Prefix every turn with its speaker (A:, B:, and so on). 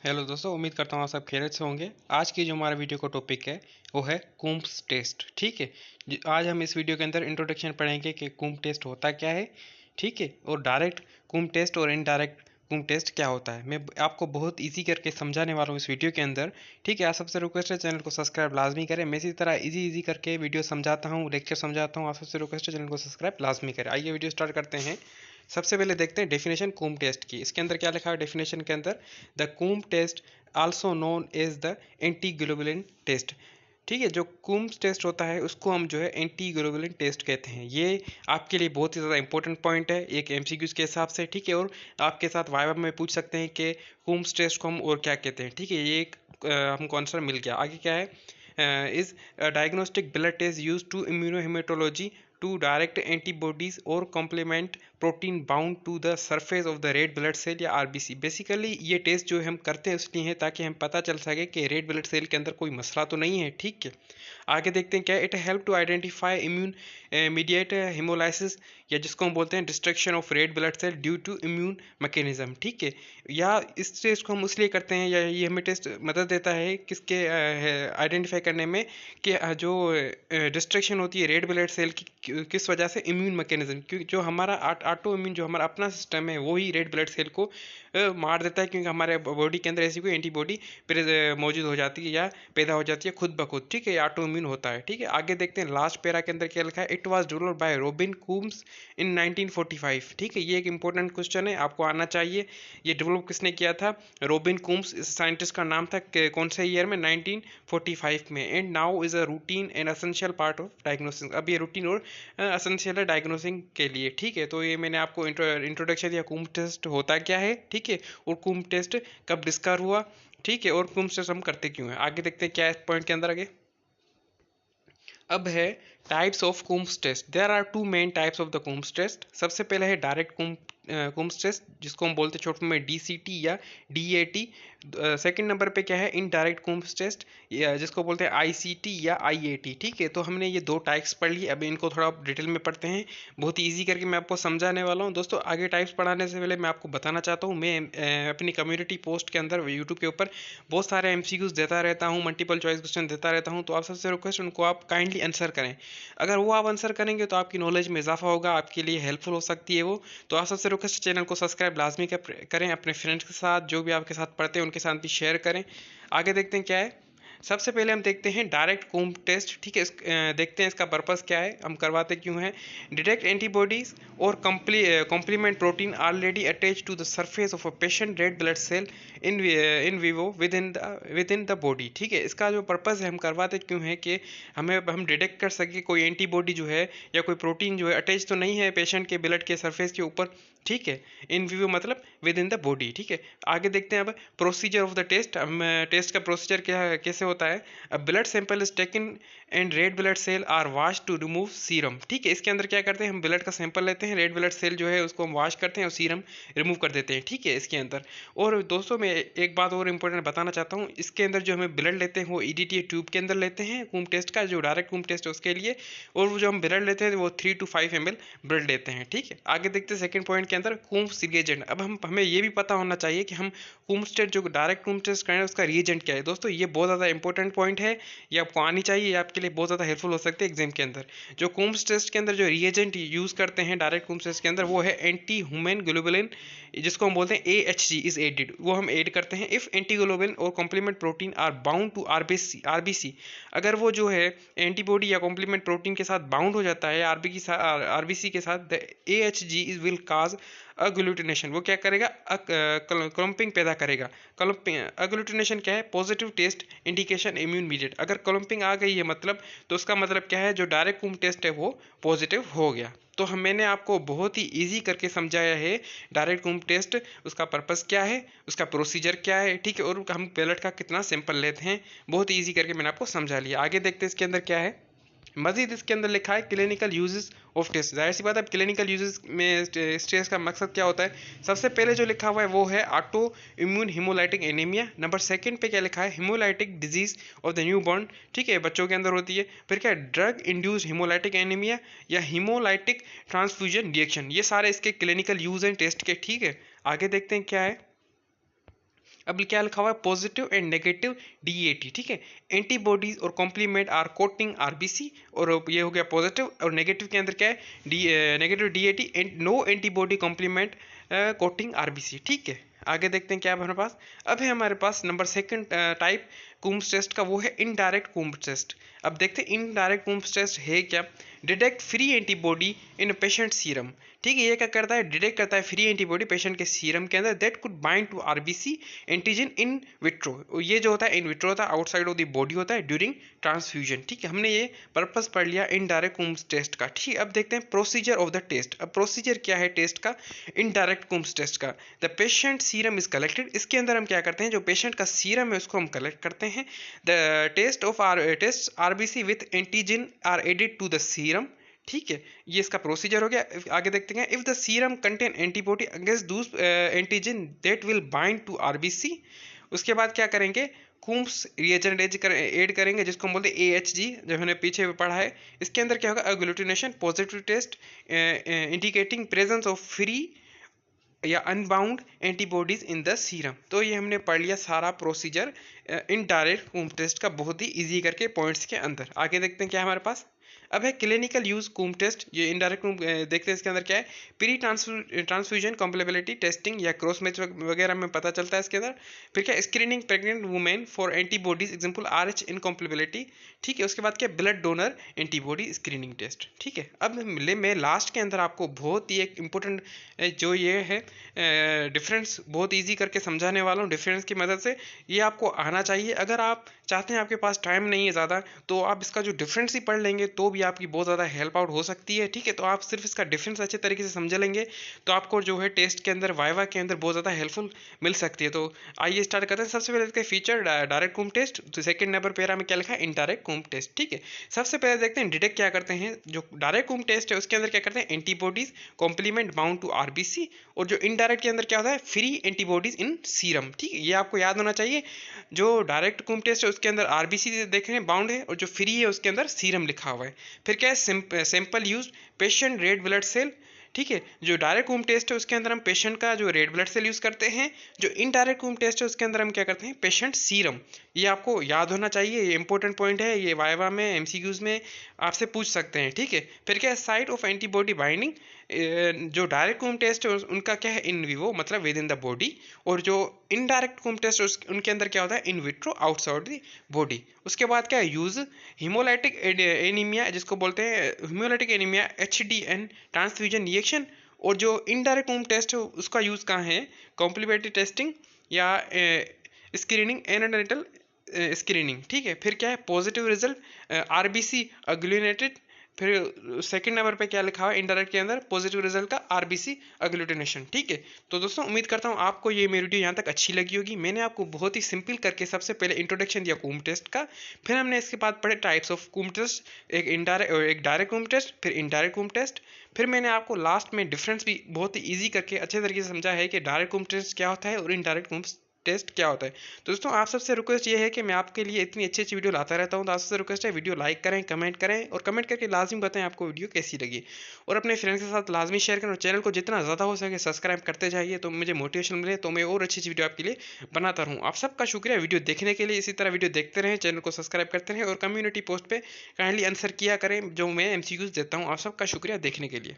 A: Hello दोस्तों, उम्मीद करता हूँ आप सब खैरियत से होंगे। आज की जो हमारा वीडियो का टॉपिक है वो है कूम्स टेस्ट। ठीक है। आज हम इस वीडियो के अंदर इंट्रोडक्शन पढ़ेंगे कि कूम टेस्ट होता क्या है। ठीक है। और डायरेक्ट कूम टेस्ट और इनडायरेक्ट कूम टेस्ट क्या होता है, मैं आपको बहुत इजी करके समझाने वाला हूँ इस वीडियो के अंदर। ठीक है। आप सबसे रिक्वेस्ट है चैनल को सब्सक्राइब लाजमी करें। मैं इसी तरह इजी करके वीडियो समझाता हूँ, लेक्चर समझाता हूँ। आप सबसे रिक्वेस्ट है चैनल को सब्सक्राइब लाजमी करें। आइए वीडियो स्टार्ट करते हैं। सबसे पहले देखते हैं डेफिनेशन कूम टेस्ट की। इसके अंदर क्या लिखा है डेफिनेशन के अंदर, the Coombs test also known as the anti globulin test. ठीक है। जो कूम्स टेस्ट होता है उसको हम जो है एंटी ग्लोबुलिन टेस्ट कहते हैं। ये आपके लिए बहुत ही ज़्यादा इंपॉर्टेंट पॉइंट है एक एमसीक्यूज के हिसाब से। ठीक है। और आपके साथ वाइवा में पूछ सकते हैं कि कूम्स टेस्ट को हम और क्या कहते हैं। ठीक है। ये एक हमको आंसर मिल गया। आगे क्या है, is diagnostic blood test use to immunohaematology to direct antibodies or complement protein bound to the surface of the red blood cell या आरबीसी। बेसिकली ये टेस्ट जो हम करते हैं इसलिए है ताकि हम पता चल सके कि रेड ब्लड सेल के अंदर कोई मसला तो नहीं है। ठीक है। आगे देखते हैं क्या, it help to identify immune mediate haemolysis, या जिसको हम बोलते हैं destruction of red blood cell due to immune mechanism. ठीक है। या इस टेस्ट को हम इसलिए करते हैं, या ये हमें टेस्ट मदद देता है किसके आइडेंटिफाई करने में कि जो डिस्ट्रक्शन होती है रेड ब्लड सेल की किस वजह से, इम्यून मैकेनिज्म। क्योंकि जो हमारा ऑटो इम्यून जो हमारा अपना सिस्टम है वो ही रेड ब्लड सेल को मार देता है, क्योंकि हमारे बॉडी के अंदर ऐसी कोई एंटीबॉडी मौजूद हो जाती है या पैदा हो जाती है खुद ब खुद। ठीक है। ऑटो इम्यून होता है। ठीक है। आगे देखते हैं लास्ट पैरा के अंदर क्या लिखा है, it was developed by Robin Coombs in 1945। ठीक है। ये एक इंपॉर्टेंट क्वेश्चन है, आपको आना चाहिए। ये डेवलप किसने किया था, रॉबिन कूम्स। इस साइंटिस्ट का नाम था कौन से ईयर में, 1945 में। And now is a routine and essential part of diagnosis. अब ये रूटीन और एसेंशियल है डायग्नोसिंग के लिए। ठीक है। तो ये मैंने आपको इंट्रोडक्शन दिया कूम टेस्ट होता क्या है। ठीक है। और कूम टेस्ट कब डिस्कवर हुआ। ठीक है। और कूम टेस्ट हम करते क्यों हैं। आगे देखते हैं क्या है पॉइंट के अंदर आगे। अब है types of Coombs test. There are two main types of the Coombs test. सबसे पहले है डायरेक्ट कूम्स टेस्ट, जिसको हम बोलते हैं छोटे में डीसीटी या डीएटी। सेकंड नंबर पे क्या है, इनडायरेक्ट कूम्स टेस्ट, या जिसको बोलते हैं आईसीटी या आईएटी। ठीक है। तो हमने ये दो टाइप्स पढ़ ली, अब इनको थोड़ा डिटेल में पढ़ते हैं। बहुत ही ईजी करके मैं आपको समझाने वाला हूँ। दोस्तों आगे टाइप्स पढ़ाने से पहले मैं आपको बताना चाहता हूँ, मैं अपनी कम्युनिटी पोस्ट के अंदर यूट्यूब के ऊपर बहुत सारे एमसीक्यूज देता रहता हूँ, मल्टीपल चॉइस क्वेश्चन देता रहता हूँ। तो आप सबसे रिक्वेस्ट उनको आप काइंडली आंसर करें। अगर वो आप आंसर करेंगे तो आपकी नॉलेज में इजाफा होगा, आपके लिए हेल्पफुल हो सकती है वो। तो आप सबसे रिक्वेस्ट चैनल को सब्सक्राइब लाजमी करें, अपने फ्रेंड्स के साथ जो भी आपके साथ पढ़ते हैं उनके साथ भी शेयर करें। आगे देखते हैं क्या है। सबसे पहले हम देखते हैं डायरेक्ट कूम टेस्ट। ठीक है। देखते हैं इसका पर्पस क्या है, हम करवाते क्यों हैं। डिटेक्ट एंटीबॉडीज और complement protein already attach to the surface of a patient red blood cell in vivo within the body. ठीक है। इसका जो पर्पस है, हम करवाते क्यों है कि हम डिटेक्ट कर सके कोई एंटीबॉडी जो है या कोई प्रोटीन जो है अटैच तो नहीं है पेशेंट के ब्लड के सरफेस के ऊपर। ठीक है। इन विवो मतलब विद इन द बॉडी। ठीक है। आगे देखते हैं अब प्रोसीजर ऑफ द टेस्ट। हम टेस्ट का प्रोसीजर क्या कैसे होता है। Blood sample is taken and red blood cell are wash to remove serum. ठीक है। इसके अंदर क्या करते हैं, हम ब्लड का सैंपल लेते हैं, रेड ब्लड सेल जो है उसको हम वॉश करते हैं और सीरम रिमूव कर देते हैं। ठीक है। इसके अंदर और दोस्तों मैं एक बात और इंपॉर्टेंट बताना चाहता हूँ, इसके अंदर जो हमें ब्लड लेते हैं वो ईडीटी ट्यूब के अंदर लेते हैं कूम टेस्ट का, जो डायरेक्ट कूम टेस्ट है उसके लिए। और वो जो हम ब्लड लेते हैं वो 3 to 5 ml ब्लड लेते हैं। ठीक है। आगे देखते हैं सेकंड पॉइंट के अंदर कूम्स रिएजेंट। अब हमें ये भी पता होना चाहिए कि हम कूम्स टेस्ट जो डायरेक्ट कूम्स टेस्ट करें उसका रिएजेंट क्या है। दोस्तों ये बहुत ज़्यादा इंपॉर्टेंट पॉइंट है, ये आपको आनी चाहिए, ये आपके लिए बहुत ज़्यादा हेल्पफुल हो सकती है एग्जाम के अंदर। जो कूम्स टेस्ट के अंदर जो रिएजेंट यूज़ करते हैं डायरेक्ट कूम्स टेस्ट के अंदर वो है एंटी ह्यूमन ग्लोबुलिन, जिसको हम बोलते हैं AHG इज एडेड, वो हम ऐड करते हैं इफ एंटीग्लोबुलिन और complement protein are bound to RBC. अगर वो जो है एंटीबॉडी या कॉम्प्लीमेंट प्रोटीन के साथ बाउंड हो जाता है आरबीसी के साथ, the AHG is will cause agglutination. वो क्या करेगा, क्लम्पिंग पैदा करेगा। अग्लूटिनेशन क्या है, positive test indication immune mediate. अगर क्लम्पिंग आ गई है मतलब, तो उसका मतलब क्या है, जो डायरेक्ट कूम टेस्ट है वो पॉजिटिव हो गया। तो मैंने आपको बहुत ही इजी करके समझाया है डायरेक्ट कूम टेस्ट, उसका पर्पस क्या है, उसका प्रोसीजर क्या है। ठीक है। और हम ब्लड का कितना सैंपल लेते हैं, बहुत ही ईजी करके मैंने आपको समझा लिया। आगे देखते हैं इसके अंदर क्या है। मजीद इसके अंदर लिखा है क्लिनिकल यूजेस ऑफ टेस्ट। जाहिर सी बात है, क्लिनिकल यूजेस में इस टेस्ट का मकसद क्या होता है। सबसे पहले जो लिखा हुआ है वो है auto immune haemolytic anaemia. Number second पे क्या लिखा है, haemolytic disease of the new born. ठीक है, बच्चों के अंदर होती है। फिर क्या, ड्रग इंड्यूस्ड हिमोलाइटिक एनीमिया या हिमोलाइटिक ट्रांसफ्यूजन रिएक्शन। ये सारे इसके क्लिनिकल यूज हैं टेस्ट के। ठीक है। आगे देखते हैं क्या है। अब क्या लिखा हुआ है, पॉजिटिव एंड नेगेटिव डीएटी, ठीक है। एंटीबॉडीज और कॉम्प्लीमेंट आर कोटिंग आरबीसी, और ये हो गया पॉजिटिव, और नेगेटिव के अंदर क्या है, negative DAT and no antibody complement coating RBC, ठीक है। आगे देखते हैं क्या है हमारे पास। अब है हमारे पास number second type Coombs test का, वो है इनडायरेक्ट कूम्स टेस्ट। अब देखते हैं इनडायरेक्ट कूम्स टेस्ट है क्या। Detect free antibody in patient serum, ठीक है। ये क्या करता है, डिटेक्ट करता है फ्री एंटीबॉडी पेशेंट के सीरम के अंदर that could bind to RBC antigen in vitro. ये जो होता है इन विट्रो होता है, आउटसाइड ऑफ द बॉडी होता है ड्यूरिंग ट्रांसफ्यूजन, ठीक है। हमने ये पर्पस पढ़ लिया इनडायरेक्ट कूम्स टेस्ट का, ठीक है। अब देखते हैं प्रोसीजर ऑफ द टेस्ट। अब प्रोसीजर क्या है टेस्ट का, इनडायरेक्ट कूम्स टेस्ट का। The patient serum is collected, इसके अंदर हम क्या करते हैं, जो पेशेंट का सीरम है उसको हम कलेक्ट करते हैं। The test RBC with antigen are added to the serum, ठीक है। ये इसका प्रोसीजर हो गया। आगे देखते हैं, if the serum contain antibody against those antigen that will bind to RBC. उसके बाद क्या करेंगे, कूम्स रिएजेंट ऐड करेंगे, जिसको हम बोलते हैं AHG, जो हमने पीछे पढ़ा है। इसके अंदर क्या होगा, agglutination positive test indicating presence of free या unbound antibodies in the serum. तो ये हमने पढ़ लिया सारा प्रोसीजर इनडायरेक्ट कूम्स टेस्ट का, बहुत ही इजी करके पॉइंट्स के अंदर। आगे देखते हैं क्या हमारे पास। अब है क्लिनिकल यूज कूम टेस्ट। ये इनडायरेक्ट कूम देखते हैं, इसके अंदर क्या है, प्री ट्रांसफ्यूजन कॉम्पेलेबिलिटी टेस्टिंग या क्रॉस मैच वगैरह में पता चलता है इसके अंदर। फिर क्या, screening pregnant women for antibodies, example RH incompatibility, ठीक है। उसके बाद क्या, blood donor antibody screening test, ठीक है। अब मैं लास्ट के अंदर आपको बहुत ही एक इम्पोर्टेंट जो ये है डिफरेंस बहुत ईजी करके समझाने वाला हूँ डिफरेंस की मदद से। ये आपको आना चाहिए। अगर आप चाहते हैं, आपके पास टाइम नहीं है ज़्यादा, तो आप इसका जो डिफरेंस ही पढ़ लेंगे तो भी आपकी बहुत ज़्यादा हेल्प आउट हो सकती है, ठीक है। तो आप सिर्फ इसका डिफरेंस अच्छे तरीके से समझ लेंगे तो आपको जो है टेस्ट के अंदर, वाइवा के अंदर बहुत ज़्यादा हेल्पफुल मिल सकती है। तो आइए स्टार्ट करते हैं। सबसे पहले इसका फीचर डायरेक्ट कूम टेस्ट, तो सेकंड नंबर पैरा में क्या लिखा है, इनडायरेक्ट कूम टेस्ट, ठीक है। सबसे पहले देखते हैं डिटेक्ट क्या करते हैं। जो डायरेक्ट कूम टेस्ट है उसके अंदर क्या करते हैं, antibodies complement bound to RBC, और जो इनडायरेक्ट के अंदर क्या होता है, फ्री एंटीबॉडीज इन सीरम, ठीक है। ये आपको याद होना चाहिए। जो डायरेक्ट कूम टेस्ट है उसके अंदर आरबीसी देख रहे हैं बाउंड है, और जो फ्री है उसके अंदर सीरम लिखा हुआ है। फिर क्या है, sample use patient red blood cell, ठीक है। जो डायरेक्ट कूम टेस्ट है उसके अंदर हम पेशेंट का जो रेड ब्लड सेल यूज करते हैं। जो इनडायरेक्ट कूम टेस्ट है उसके अंदर हम क्या करते हैं, पेशेंट सीरम। ये आपको याद होना चाहिए, ये इंपॉर्टेंट पॉइंट है, ये वाइवा में MCQs में आपसे पूछ सकते हैं, ठीक है। फिर क्या है, साइट ऑफ एंटीबॉडी बाइंडिंग। जो डायरेक्ट कूम टेस्ट है उनका क्या है, इन विवो, मतलब विद इन द बॉडी। और जो इनडायरेक्ट कूम टेस्ट है उनके अंदर क्या होता है, in vitro, outside the body. उसके बाद क्या है, यूज हीमोलाइटिक एनीमिया, जिसको बोलते हैं haemolytic anaemia, HDN transfusion reaction. और जो इनडायरेक्ट कूम टेस्ट है उसका यूज़ कहाँ है, कॉम्प्लीमेंट्री टेस्टिंग या स्क्रीनिंग, एनालिटिकल स्क्रीनिंग, ठीक है। फिर क्या है, पॉजिटिव रिजल्ट RBC अग्लूटिनेटेड। फिर सेकंड नंबर पे क्या लिखा हुआ है इनडायरेक्ट के अंदर, पॉजिटिव रिजल्ट का RBC अग्लूटिनेशन, ठीक है। तो दोस्तों उम्मीद करता हूँ आपको ये मेरी वीडियो यहाँ तक अच्छी लगी होगी। मैंने आपको बहुत ही सिंपल करके सबसे पहले इंट्रोडक्शन दिया कूम टेस्ट का, फिर हमने इसके बाद पढ़े टाइप्स ऑफ कूम टेस्ट, एक डायरेक्ट कूम टेस्ट, फिर इनडायरेक्ट कूम टेस्ट। फिर मैंने आपको लास्ट में डिफरेंस भी बहुत ही ईजी करके अच्छे तरीके से समझा है कि डायरेक्ट कूम टेस्ट क्या होता है और इनडायरेक्ट कूम टेस्ट क्या होता है। तो दोस्तों आप सबसे रिक्वेस्ट ये है कि मैं आपके लिए इतनी अच्छी अच्छी वीडियो लाता रहता हूँ, तो आप सबसे रिक्वेस्ट है वीडियो लाइक करें, कमेंट करें, और कमेंट करके लाजमी बताएं आपको वीडियो कैसी लगी, और अपने फ्रेंड्स के साथ लाजमी शेयर करें, और चैनल को जितना ज़्यादा हो सके सब्सक्राइब करते जाइए, तो मुझे मोटिवेशन मिले, तो मैं और अच्छी अच्छी वीडियो आपके लिए बनाता रहूँ। आप सबका शुक्रिया वीडियो देखने के लिए। इसी तरह वीडियो देखते रहें, चैनल को सब्सक्राइब करते रहें, और कम्युनिटी पोस्ट पर काइंडली आंसर किया करें जो मैं MCQs देता हूँ। आप सबका शुक्रिया देखने के लिए।